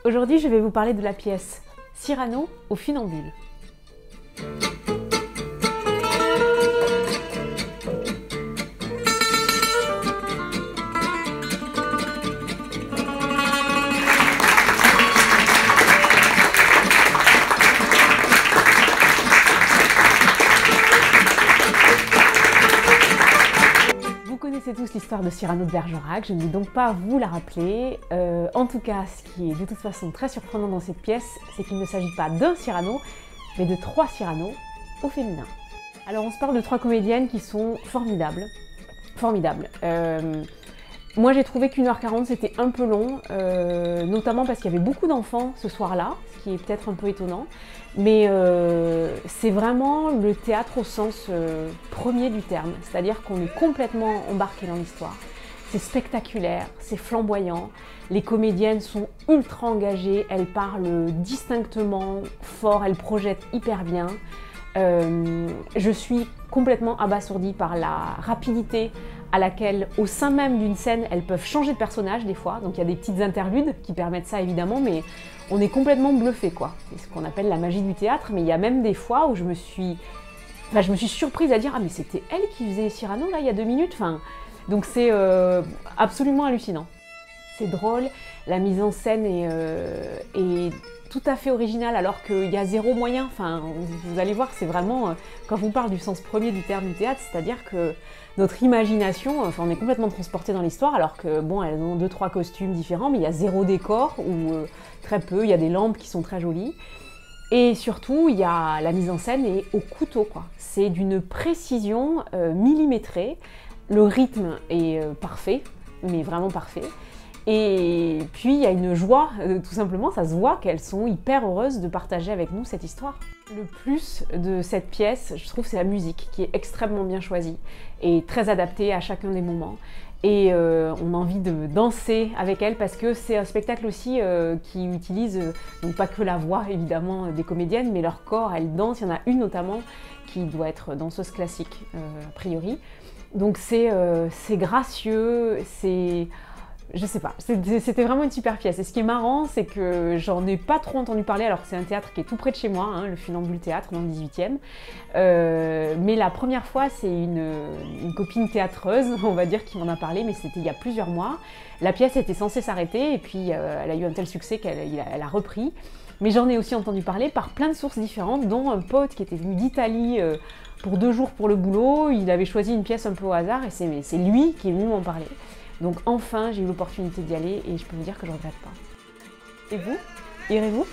Aujourd'hui, je vais vous parler de la pièce Cyrano au funambule. Vous connaissez tous l'histoire de Cyrano de Bergerac, je ne vais donc pas vous la rappeler. En tout cas, ce qui est de toute façon très surprenant dans cette pièce, c'est qu'il ne s'agit pas d'un Cyrano, mais de 3 Cyrano au féminin. Alors on se parle de 3 comédiennes qui sont formidables. Moi j'ai trouvé qu'1h40 c'était un peu long, notamment parce qu'il y avait beaucoup d'enfants ce soir-là, ce qui est peut-être un peu étonnant. Mais c'est vraiment le théâtre au sens premier du terme, c'est-à-dire qu'on est complètement embarqué dans l'histoire. C'est spectaculaire, c'est flamboyant, les comédiennes sont ultra engagées, elles parlent distinctement, fort, elles projettent hyper bien. Je suis complètement abasourdie par la rapidité à laquelle, au sein même d'une scène, elles peuvent changer de personnage des fois. Donc il y a des petites interludes qui permettent ça évidemment, mais on est complètement bluffé quoi. C'est ce qu'on appelle la magie du théâtre, mais il y a même des fois où je me suis surprise à dire « Ah mais c'était elle qui faisait Cyrano là il y a 2 minutes ?» Donc c'est absolument hallucinant. C'est drôle, la mise en scène est tout à fait originale alors qu'il y a zéro moyen. Vous allez voir, c'est vraiment, quand je vous parle du sens premier du terme du théâtre, c'est-à-dire que notre imagination, on est complètement transporté dans l'histoire alors que bon, elles ont 2-3 costumes différents, mais il y a zéro décor ou très peu, il y a des lampes qui sont très jolies. Et surtout, il y a la mise en scène est au couteau quoi. C'est d'une précision millimétrée. Le rythme est parfait, mais vraiment parfait. Et puis il y a une joie, tout simplement, ça se voit qu'elles sont hyper heureuses de partager avec nous cette histoire. Le plus de cette pièce, je trouve, c'est la musique qui est extrêmement bien choisie et très adaptée à chacun des moments. Et on a envie de danser avec elle parce que c'est un spectacle aussi qui utilise, donc pas que la voix évidemment des comédiennes, mais leur corps, elles dansent. Il y en a une notamment qui doit être danseuse classique a priori. Donc c'est gracieux, c'est... Je sais pas, c'était vraiment une super pièce. Et ce qui est marrant, c'est que j'en ai pas trop entendu parler, alors que c'est un théâtre qui est tout près de chez moi, hein, le Funambule Théâtre, dans le 18e. Mais la première fois, c'est une copine théâtreuse, on va dire, qui m'en a parlé, mais c'était il y a plusieurs mois. La pièce était censée s'arrêter, et puis elle a eu un tel succès qu'elle a repris. Mais j'en ai aussi entendu parler par plein de sources différentes, dont un pote qui était venu d'Italie pour 2 jours pour le boulot. Il avait choisi une pièce un peu au hasard, et c'est lui qui est venu m'en parler. Donc enfin, j'ai eu l'opportunité d'y aller et je peux vous dire que je ne regrette pas. Et vous, irez-vous ?